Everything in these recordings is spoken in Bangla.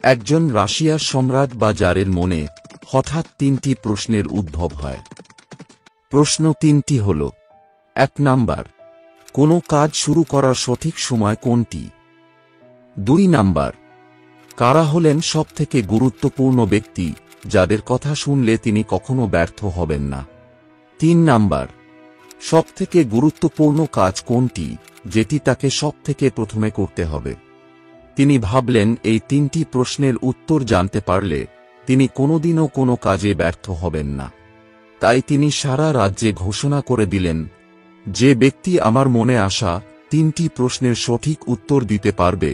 একজন রাশিয়ার সম্রাট বা জারের মনে হঠাৎ 3টি প্রশ্নের উদ্ভব হয়। প্রশ্ন 3টি হল: 1 নাম্বার, কোনো কাজ শুরু করার সঠিক সময় কোনটি? 2 নাম্বার, কারা হলেন সবথেকে গুরুত্বপূর্ণ ব্যক্তি যাদের কথা শুনলে তিনি কখনো ব্যর্থ হবেন না? 3 নাম্বার, সবথেকে গুরুত্বপূর্ণ কাজ কোনটি যেটি তাকে সবথেকে প্রথমে করতে হবে? তিনি ভাবলেন এই 3টি প্রশ্নের উত্তর জানতে পারলে তিনি কোনোদিনও কোনো কাজে ব্যর্থ হবেন না। তাই তিনি সারা রাজ্যে ঘোষণা করে দিলেন, যে ব্যক্তি আমার মনে আসা 3টি প্রশ্নের সঠিক উত্তর দিতে পারবে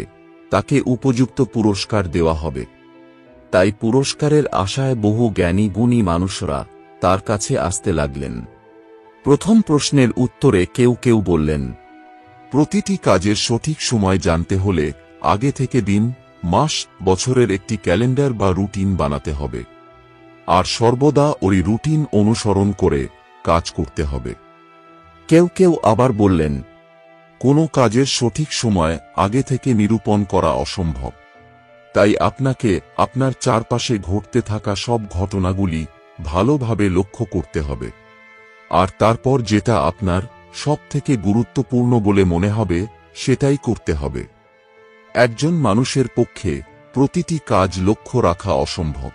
তাকে উপযুক্ত পুরস্কার দেওয়া হবে। তাই পুরস্কারের আশায় বহু জ্ঞানী গুণী মানুষরা তার কাছে আসতে লাগলেন। প্রথম প্রশ্নের উত্তরে কেউ কেউ বললেন, প্রতিটি কাজের সঠিক সময় জানতে হলে আগে থেকে দিন, মাস, বছরের একটি ক্যালেন্ডার বা রুটিন বানাতে হবে, আর সর্বদা ওই রুটিন অনুসরণ করে কাজ করতে হবে। কেউ কেউ আবার বললেন, কোনো কাজের সঠিক সময় আগে থেকে নিরূপণ করা অসম্ভব। তাই আপনাকে আপনার চারপাশে ঘটতে থাকা সব ঘটনাগুলি ভালোভাবে লক্ষ্য করতে হবে, আর তারপর যেটা আপনার সবথেকে গুরুত্বপূর্ণ বলে মনে হবে সেটাই করতে হবে। একজন মানুষের পক্ষে প্রতিটি কাজ লক্ষ্য রাখা অসম্ভব।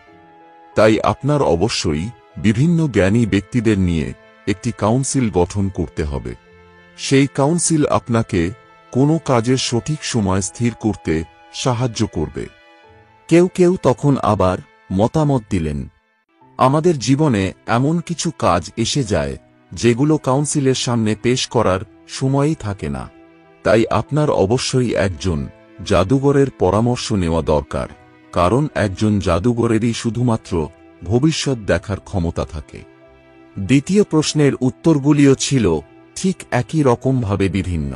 তাই আপনার অবশ্যই বিভিন্ন জ্ঞানী ব্যক্তিদের নিয়ে একটি কাউন্সিল গঠন করতে হবে। সেই কাউন্সিল আপনাকে কোনো কাজের সঠিক সময় স্থির করতে সাহায্য করবে। কেউ কেউ তখন আবার মতামত দিলেন, আমাদের জীবনে এমন কিছু কাজ এসে যায় যেগুলো কাউন্সিলের সামনে পেশ করার সময়ই থাকে না। তাই আপনার অবশ্যই একজন জাদুঘরের পরামর্শ নেওয়া দরকার, কারণ একজন জাদুঘরেরই শুধুমাত্র ভবিষ্যৎ দেখার ক্ষমতা থাকে। দ্বিতীয় প্রশ্নের উত্তরগুলিও ছিল ঠিক একই রকমভাবে বিভিন্ন।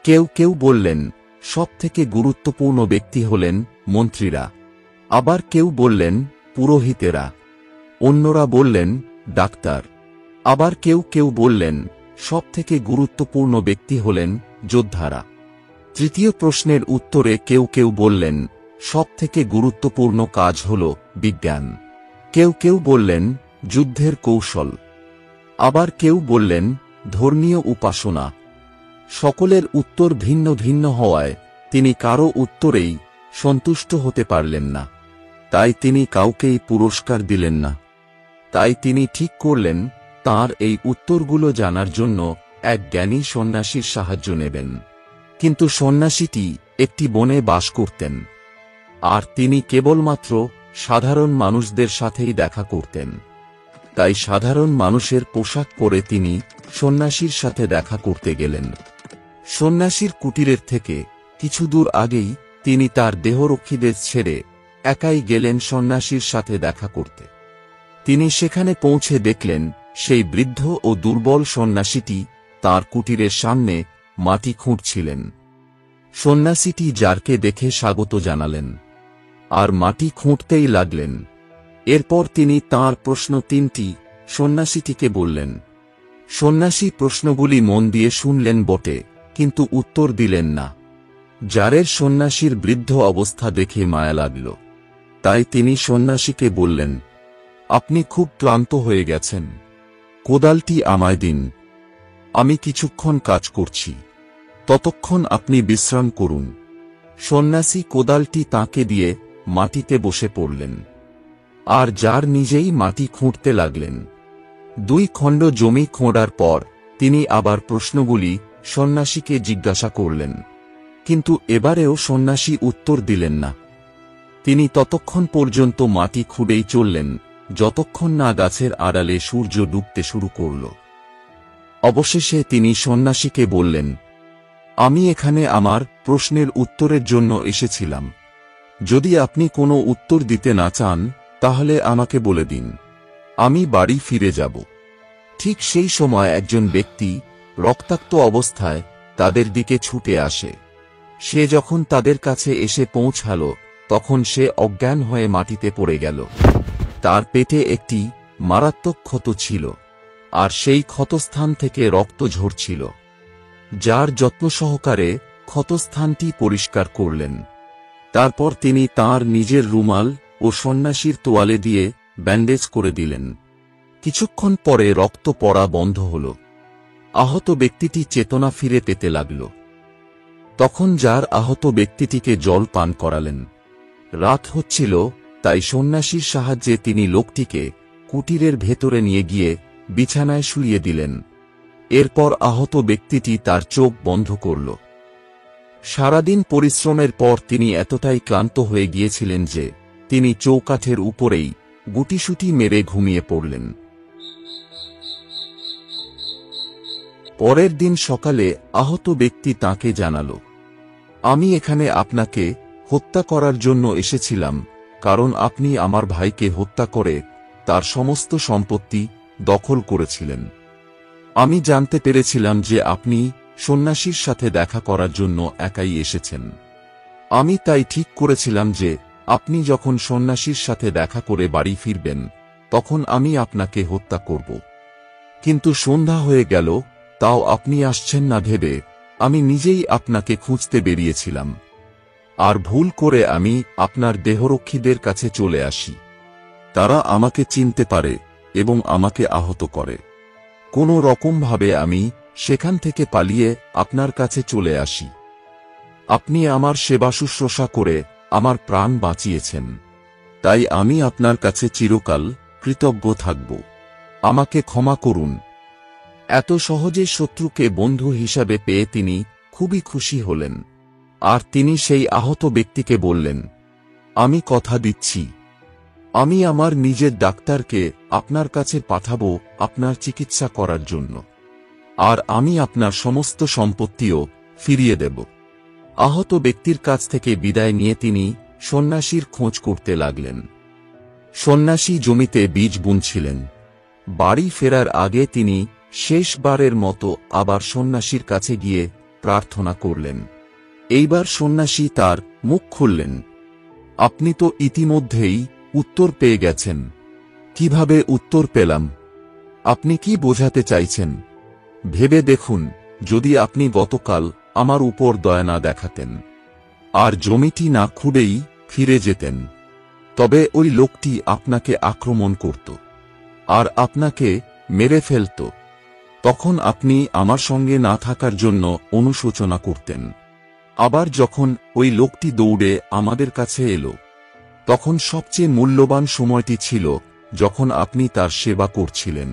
কেউ কেউ বললেন, সবথেকে গুরুত্বপূর্ণ ব্যক্তি হলেন মন্ত্রীরা। আবার কেউ বললেন পুরোহিতেরা। অন্যরা বললেন ডাক্তার। আবার কেউ কেউ বললেন সবথেকে গুরুত্বপূর্ণ ব্যক্তি হলেন যোদ্ধারা। তৃতীয় প্রশ্নের উত্তরে কেউ কেউ বললেন সবথেকে গুরুত্বপূর্ণ কাজ হল বিজ্ঞান। কেউ কেউ বললেন যুদ্ধের কৌশল। আবার কেউ বললেন ধর্মীয় উপাসনা। সকলের উত্তর ভিন্ন ভিন্ন হওয়ায় তিনি কারো উত্তরেই সন্তুষ্ট হতে পারলেন না। তাই তিনি কাউকেই পুরস্কার দিলেন না। তাই তিনি ঠিক করলেন তাঁর এই উত্তরগুলো জানার জন্য এক জ্ঞানী সন্ন্যাসীর সাহায্য নেবেন। কিন্তু সন্ন্যাসীটি একটি বনে বাস করতেন, আর তিনি কেবলমাত্র সাধারণ মানুষদের সাথেই দেখা করতেন। তাই সাধারণ মানুষের পোশাক পরে তিনি সন্ন্যাসীর সাথে দেখা করতে গেলেন। সন্ন্যাসীর কুটিরের থেকে কিছু দূর আগেই তিনি তার দেহরক্ষীদের ছেড়ে একাই গেলেন সন্ন্যাসীর সাথে দেখা করতে। তিনি সেখানে পৌঁছে দেখলেন সেই বৃদ্ধ ও দুর্বল সন্ন্যাসীটি তাঁর কুটিরের সামনে মাটি খুঁড়ছিলেন। সন্ন্যাসীটি জারকে দেখে স্বাগত জানালেন, আর মাটি খুঁড়তেই লাগলেন। এরপর তিনি তাঁর প্রশ্ন 3টি সন্ন্যাসীটিকে বললেন। সন্ন্যাসী প্রশ্নগুলি মন দিয়ে শুনলেন বটে, কিন্তু উত্তর দিলেন না। জারের সন্ন্যাসীর বৃদ্ধ অবস্থা দেখে মায়া লাগল। তাই তিনি সন্ন্যাসীকে বললেন, আপনি খুব ক্লান্ত হয়ে গেছেন, কোদালটি আমায় দিন, আমি কিছুক্ষণ কাজ করছি, ততক্ষণ আপনি বিশ্রাম করুন। সন্ন্যাসী কোদালটি তাঁকে দিয়ে মাটিতে বসে পড়লেন, আর জার নিজেই মাটি খুঁড়তে লাগলেন। 2 খণ্ড জমি খোঁড়ার পর তিনি আবার প্রশ্নগুলি সন্ন্যাসীকে জিজ্ঞাসা করলেন, কিন্তু এবারেও সন্ন্যাসী উত্তর দিলেন না। তিনি ততক্ষণ পর্যন্ত মাটি খুঁড়েই চললেন যতক্ষণ না গাছের আড়ালে সূর্য ডুবতে শুরু করল। অবশেষে তিনি সন্ন্যাসীকে বললেন, আমি এখানে আমার প্রশ্নের উত্তরের জন্য এসেছিলাম। যদি আপনি কোনো উত্তর দিতে না চান তাহলে আমাকে বলে দিন, আমি বাড়ি ফিরে যাব। ঠিক সেই সময় একজন ব্যক্তি রক্তাক্ত অবস্থায় তাদের দিকে ছুটে আসে। সে যখন তাদের কাছে এসে পৌঁছাল তখন সে অজ্ঞান হয়ে মাটিতে পড়ে গেল। তার পেটে একটি মারাত্মক ক্ষত ছিল, আর সেই ক্ষতস্থান থেকে রক্ত ঝরছিল। জার যত্ন সহকারে ক্ষতস্থানটি পরিষ্কার করলেন। তারপর তিনি তাঁর নিজের রুমাল ও সন্ন্যাসীর তোয়ালে দিয়ে ব্যান্ডেজ করে দিলেন। কিছুক্ষণ পরে রক্ত পড়া বন্ধ হল। আহত ব্যক্তিটি চেতনা ফিরে পেতে লাগল। তখন যার আহত ব্যক্তিটিকে জল পান করালেন। রাত হচ্ছিল, তাই সন্ন্যাসীর সাহায্যে তিনি লোকটিকে কুটিরের ভেতরে নিয়ে গিয়ে বিছানায় শুইয়ে দিলেন। এরপর আহত ব্যক্তিটি তার চোখ বন্ধ করল। সারাদিন পরিশ্রমের পর তিনি এতটাই ক্লান্ত হয়ে গিয়েছিলেন যে তিনি চৌকাঠের উপরেই গুটিসুটি মেরে ঘুমিয়ে পড়লেন। পরের দিন সকালে আহত ব্যক্তি তাঁকে জানাল, আমি এখানে আপনাকে হত্যা করার জন্য এসেছিলাম, কারণ আপনি আমার ভাইকে হত্যা করে তার সমস্ত সম্পত্তি দখল করেছিলেন। আমি জানতে পেরেছিলাম যে আপনি সন্ন্যাসীর সাথে দেখা করার জন্য একাই এসেছেন। আমি তাই ঠিক করেছিলাম যে আপনি যখন সন্ন্যাসীর সাথে দেখা করে বাড়ি ফিরবেন তখন আমি আপনাকে হত্যা করব। কিন্তু সন্ধ্যা হয়ে গেল, তাও আপনি আসছেন না ভেবে আমি নিজেই আপনাকে খুঁজতে বেরিয়েছিলাম। আর ভুল করে আমি আপনার দেহরক্ষীদের কাছে চলে আসি। তারা আমাকে চিনতে পারে এবং আমাকে আহত করে। কোনো রকমভাবে আমি সেখান থেকে পালিয়ে আপনার কাছে চলে আসি। আপনি আমার সেবা শুশ্রূষা করে আমার প্রাণ বাঁচিয়েছেন, তাই আমি আপনার কাছে চিরকাল কৃতজ্ঞ থাকব। আমাকে ক্ষমা করুন। এত সহজে শত্রুকে বন্ধু হিসাবে পেয়ে তিনি খুবই খুশি হলেন। আর তিনি সেই আহত ব্যক্তিকে বললেন, আমি কথা দিচ্ছি, আমি আমার নিজের ডাক্তারকে আপনার কাছে পাঠাবো আপনার চিকিৎসা করার জন্য, আর আমি আপনার সমস্ত সম্পত্তিও ফিরিয়ে দেব। আহত ব্যক্তির কাছ থেকে বিদায় নিয়ে তিনি সন্ন্যাসীর খোঁজ করতে লাগলেন। সন্ন্যাসী জমিতে বীজ বুনছিলেন। বাড়ি ফেরার আগে তিনি শেষবারের মতো আবার সন্ন্যাসীর কাছে গিয়ে প্রার্থনা করলেন। এইবার সন্ন্যাসী তার মুখ খুললেন, আপনি তো ইতিমধ্যেই উত্তর পেয়ে গেছেন। কিভাবে উত্তর পেলাম? আপনি কি বোঝাতে চাইছেন? ভেবে দেখুন, যদি আপনি গতকাল আমার উপর দয়া না দেখাতেন আর জমিটি না খুঁড়েই ফিরে যেতেন, তবে ওই লোকটি আপনাকে আক্রমণ করত আর আপনাকে মেরে ফেলত। তখন আপনি আমার সঙ্গে না থাকার জন্য অনুশোচনা করতেন। আবার যখন ওই লোকটি দৌড়ে আমাদের কাছে এলো, তখন সবচেয়ে মূল্যবান সময়টি ছিল যখন আপনি তার সেবা করছিলেন,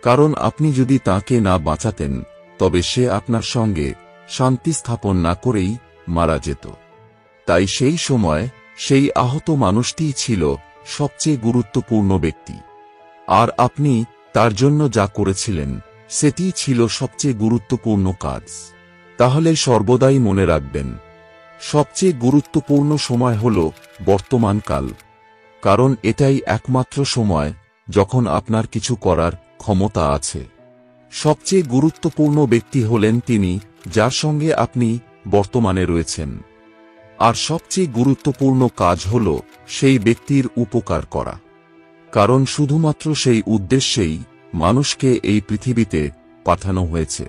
কারণ আপনি যদি তাকে না বাঁচাতেন তবে সে আপনার সঙ্গে শান্তি স্থাপন না করেই মারা যেত। তাই সেই সময় সেই আহত মানুষটিই ছিল সবচেয়ে গুরুত্বপূর্ণ ব্যক্তি, আর আপনি তার জন্য যা করেছিলেন সেটিই ছিল সবচেয়ে গুরুত্বপূর্ণ কাজ। তাহলে সর্বদাই মনে রাখবেন, সবচেয়ে গুরুত্বপূর্ণ সময় হল বর্তমানকাল, কারণ এটাই একমাত্র সময় যখন আপনার কিছু করার ক্ষমতা আছে। সবচেয়ে গুরুত্বপূর্ণ ব্যক্তি হলেন তিনি যার সঙ্গে আপনি বর্তমানে রয়েছেন, আর সবচেয়ে গুরুত্বপূর্ণ কাজ হল সেই ব্যক্তির উপকার করা, কারণ শুধুমাত্র সেই উদ্দেশ্যেই মানুষকে এই পৃথিবীতে পাঠানো হয়েছে।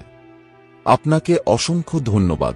আপনাকে অসংখ্য ধন্যবাদ।